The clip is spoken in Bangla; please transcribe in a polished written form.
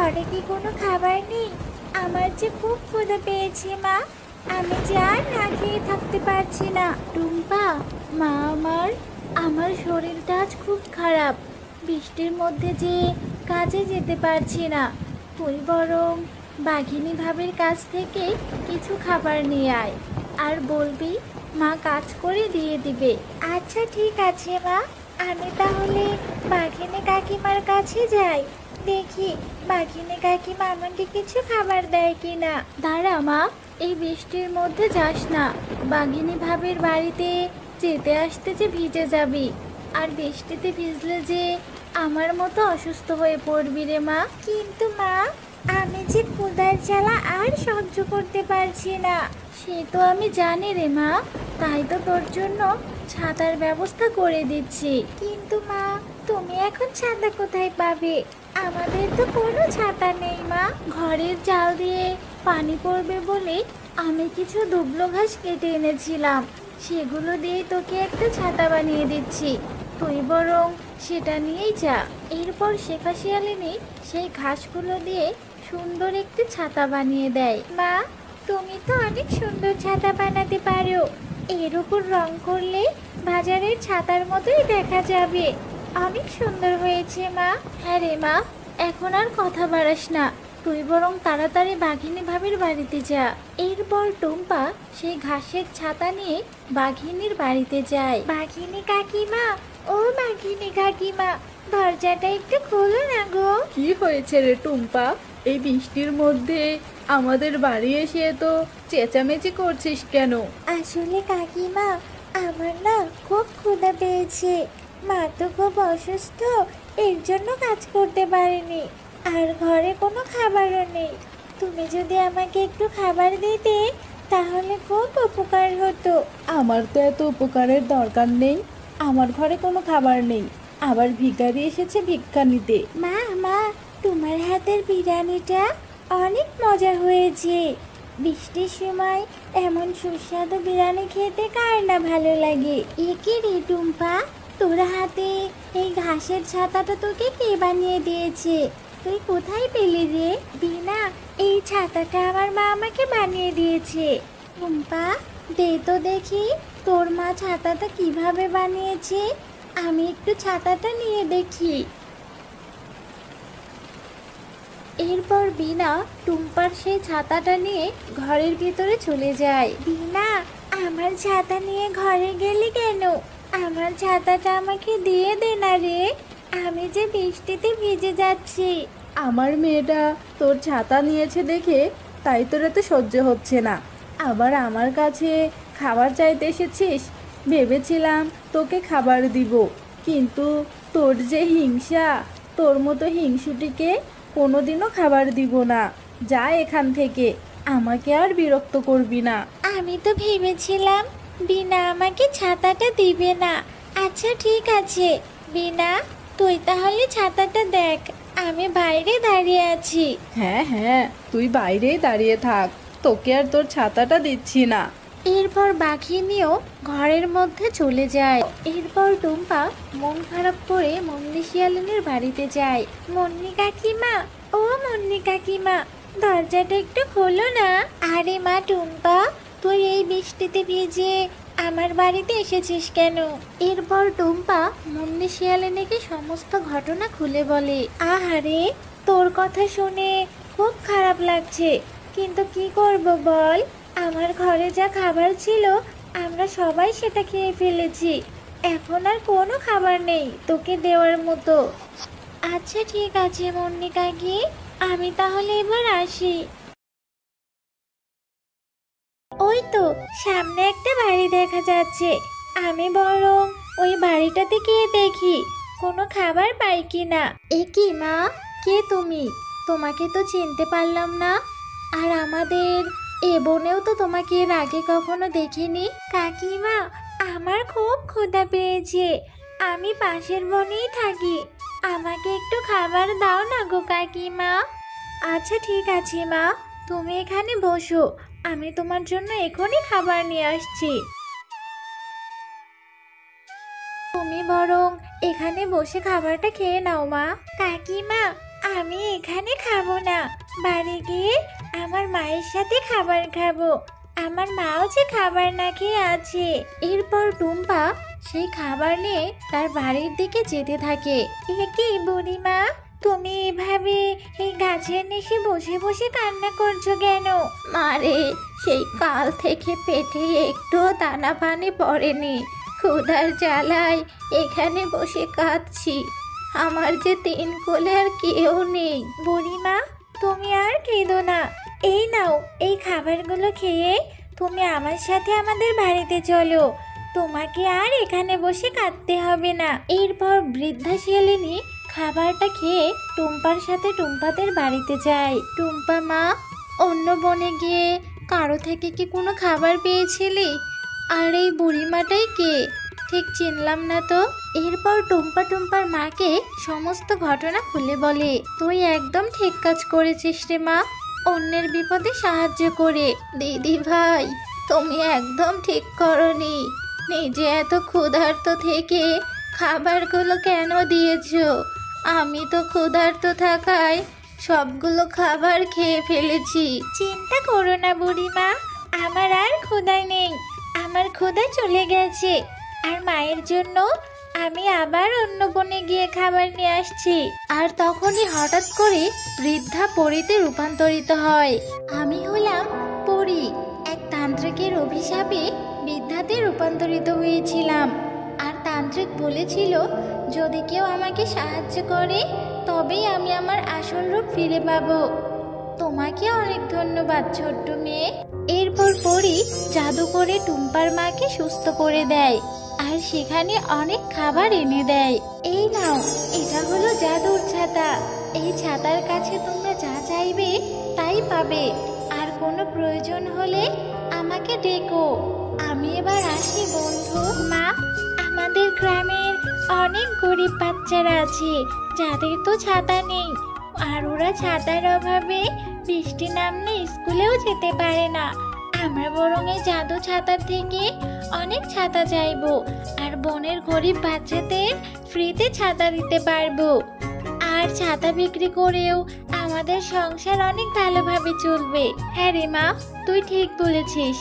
ঘরে কি কোনো খাবার নেই? আমার যে খুব ক্ষুধা পেয়েছে মা। আমি যে আর না খেয়ে থাকতে পারছি না। টুম্পা, মা আমার, আমার শরীরটা আজ খুব খারাপ। বৃষ্টির মধ্যে যে কাজে যেতে পারছি না। তুই বরং বাঘিনী ভাবির কাছ থেকে কিছু খাবার নিয়ে আয়, আর বলবি মা কাজ করে দিয়ে দিবে। আচ্ছা ঠিক আছে মা, আমি তাহলে বাঘিনী কাকিমার কাছে যাই। দেখি বাঘিনী কাকিমা আমাকে কিছু খাবার দেয় কিনা। দাঁড়া মা, এই বৃষ্টির মধ্যে যাস না। বাঘিনী ভাবির বাড়িতে যেতে আসতে যে ভিজে যাবি, আর বৃষ্টিতে ভিজলে যে আমার মতো অসুস্থ হয়ে পড়বি রে মা। কিন্তু মা, আমি যে ক্ষুধার জ্বালা আর সহ্য করতে পারছি না। সে তো আমি জানি রে মা, তাই তো তোর জন্য ছাতার ব্যবস্থা করে দিচ্ছি। কিন্তু মা, তুমি এখন ছাতা কোথায় পাবে? আমাদের তো কোনো ছাতা নেই মা। ঘরের চাল দিয়ে পানি পড়বে বলে আমি কিছু দুবলো ঘাস কেটে এনেছিলাম, সেগুলো দিয়ে তোকে একটা ছাতা বানিয়ে দিচ্ছি। তুই বরং সেটা নিয়েই যা। এরপর শেফা শিয়ালিনী সেই ঘাসগুলো দিয়ে সুন্দর একটি ছাতা বানিয়ে দেয়। মা, তুমি তো অনেক সুন্দর ছাতা বানাতে পারো। এর উপর রং করলে বাজারের ছাতার মতোই দেখা যাবে। অনেক সুন্দর হয়েছে মা। হ্যাঁ রে মা, এখন আর কথা বাড়াস না, তুই বরং তাড়াতাড়ি বাঘিনী ভাবির বাড়িতে যা। এরপর টুম্পা সেই ঘাসের ছাতা নিয়ে বাঘিনীর বাড়িতে যায়। বাঘিনী কাকিমা, ও বাঘিনী কাকিমা, দরজাটা একটু খোলো না গো। কি হয়েছে রে টুম্পা? এই বৃষ্টির মধ্যে আমাদের বাড়ি এসে তো চেঁচামেচি করছিস কেন? আসলে কাকিমা, আমার না খুব ক্ষুধা পেয়েছে। মা তো খুব অসুস্থ, এর জন্য কাজ করতে পারেনি। আর ঘরে কোনো খাবারও নেই। তুমি যদি আমাকে একটু খাবার দিতে তাহলে খুব উপকার হতো। আমার তো এত উপকারের দরকার নেই। আমার ঘরে কোনো খাবার নেই, আবার ভিখারি এসেছে ভিক্ষা নিতে। মা, মা, তোমার হাতের বিরিয়ানিটা অনেক মজা হয়েছে। বৃষ্টির সময় এমন সুস্বাদু বিরিয়ানি খেতে কার না ভালো লাগে। এ কি রে টুম্পা, তোর হাতে এই ঘাসের ছাতাটা তোকে কে বানিয়ে দিয়েছে? তুই কোথায় পেলি রে? বিনা, এই ছাতাটা আমার মা আমাকে বানিয়ে দিয়েছে। টুম্পা, দে তো দেখি তোর মা ছাতাটা কিভাবে বানিয়েছে। আমি একটু ছাতাটা নিয়ে দেখি। এরপর বিনা টুম্পার সেই ছাতাটা নিয়ে ঘরের ভিতরে চলে যায়। বিনা, আমার ছাতা নিয়ে ঘরে গেলি কেন? আমার ছাতাটা আমাকে দিয়ে দে না রে, আমি যে বৃষ্টিতে ভিজে যাচ্ছি। আমার মেয়েটা তোর ছাতা নিয়েছে দেখে তাই তোর এত সহ্য হচ্ছে না, আবার আমার কাছে খাবার চাইতে এসেছিস। ভেবেছিলাম তোকে খাবার দিব, কিন্তু তোর যে হিংসা, তোর মতো হিংসুটিকে কোনোদিনও খাবার দিব না। যা এখান থেকে, আমাকে আর বিরক্ত করবি না। আমি তো ভেবেছিলাম বিনা আমাকে ছাতাটা দিবে না। আচ্ছা ঠিক আছে বিনা, তুই তাহলে ছাতাটা দেখ, আমি বাইরে দাঁড়িয়ে আছি। হ্যাঁ হ্যাঁ, তুই বাইরেই দাঁড়িয়ে থাক, তোকে আর তোর ছাতাটা দিচ্ছি না। এরপর বাঘিনীও ঘরের মধ্যে চলে যায়। এরপর টুম্পা মন খারাপ করে মুন্নি শিয়ালিনীর বাড়িতে যায়। মুন্নি কাকিমা, ও মুন্নি কাকিমা, দরজাটা একটু খোলো না। আরে মা টুম্পা, তুই এই বৃষ্টিতে ভিজে আমার বাড়িতে এসেছিস কেন? এরপর টুম্পা মুন্নি শিয়ালিনীকে সমস্ত ঘটনা খুলে বলে। আহারে, তোর কথা শুনে খুব খারাপ লাগছে, কিন্তু কি করব বল, আমার ঘরে যা খাবার ছিল আমরা সবাই সেটা খেয়ে ফেলেছি। এখন আর কোনো খাবার নেই তোকে দেওয়ার মতো। আচ্ছা ঠিক আছে মুন্নি কাকি, আমি তাহলে এবার আসি। ওই তো সামনে একটা বাড়ি দেখা যাচ্ছে, আমি বরং ওই বাড়িটাতে গিয়ে দেখি কোনো খাবার পাই কিনা। এ কি মা, কে তুমি? তোমাকে তো চিনতে পারলাম না। আর আমাদের এ বনেও তো তোমাকে এর আগে কখনো দেখিনি। কাকিমা, আমার খুব ক্ষুধা পেয়েছে, আমি পাশের বনেই থাকি, আমাকে একটু খাবার দাও না গো কাকিমা। আচ্ছা ঠিক আছে মা, তুমি এখানে বসো, আমি তোমার জন্য এখনই খাবার নিয়ে আসছি। তুমি বরং এখানে বসে খাবারটা খেয়ে নাও মা। কাকিমা, আমি এখানে খাবো না, বাড়ি গিয়ে আমার মায়ের সাথে খাবার খাবো। আমার মাও যে খাবার না খেয়ে আছে। এরপর টুম্পা সেই খাবার নিয়ে তার বাড়ির দিকে যেতে থাকে। এ কি বুড়িমা, তুমি এভাবে এই গাছের নিচে বসে বসে কান্না করছো কেন? মারে, সেই কাল থেকে পেটে একটু দানা পানি পড়েনি, ক্ষুধার জ্বালায় এখানে বসে কাঁদছি। আমার যে তিন কোলে আর কেউ নেই। বুড়িমা, তুমি আর কেঁদো না। এই নাও, এই খাবারগুলো খেয়ে তুমি আমার সাথে আমাদের বাড়িতে চলো। তোমাকে আর এখানে বসে কাঁদতে হবে না। এরপর বৃদ্ধা শিয়ালিনী খাবারটা খেয়ে টুম্পার সাথে টুম্পাদের বাড়িতে যায়। টুম্পা মা, অন্য বনে গিয়ে কারো থেকে কি কোনো খাবার পেয়েছিলি? আর এই বুড়িমাটাই কে? ঠিক চিনলাম না তো। এরপর টুম্পা টুম্পার মাকে সমস্ত ঘটনা খুলে বলে। তুই একদম ঠিক কাজ করেছিস রে মা, অন্যের বিপদে সাহায্য করে। দিদি ভাই, তুমি একদম ঠিক করনি। নিজে এত ক্ষুধার্ত থেকে খাবারগুলো কেন দিয়েছো? আমি তো ক্ষুধার্ত থাকায় সবগুলো খাবার খেয়ে ফেলেছি। চিন্তা করো না বুড়িমা, আমার আর ক্ষুধা নেই। আমার ক্ষুধা চলে গেছে। আর মায়ের জন্য আমি আবার অন্য বনে গিয়ে খাবার নিয়ে আসছি। আর তখনই হঠাৎ করে বৃদ্ধা পরীতে রূপান্তরিত হয়। আমি হলাম পরী, এক তান্ত্রিকের অভিশাপে বৃদ্ধাতে রূপান্তরিত হয়েছিলাম। আর তান্ত্রিক বলেছিল, যদি কেউ আমাকে সাহায্য করে তবেই আমি আমার আসল রূপ ফিরে পাবো। তোমাকে অনেক ধন্যবাদ ছোট্ট মেয়ে। এরপর পরী জাদু করে টুম্পার মাকে সুস্থ করে দেয় আর সেখানে অনেক খাবার এনে দেয়। এই নাও, এটা হলো জাদুর ছাতা। এই ছাতার কাছে তোমরা যা চাইবে তাই পাবে। আর কোনো প্রয়োজন হলে আমাকে ডেকো। আমি এবার আসি বন্ধু। মা, আমাদের গ্রামের অনেক গরিব বাচ্চারা আছে যাদের তো ছাতা নেই। আর ওরা ছাতার অভাবে বৃষ্টি নামলে স্কুলেও যেতে পারে না। আমরা বরং এই জাদু ছাতার থেকে অনেক ছাতা চাইবো, আর বনের গরিব বাচ্চাদের ফ্রিতে ছাতা দিতে পারবো। আর ছাতা বিক্রি করেও আমাদের সংসার অনেক ভালোভাবে চলবে। হ্যাঁ রে মা, তুই ঠিক বলেছিস।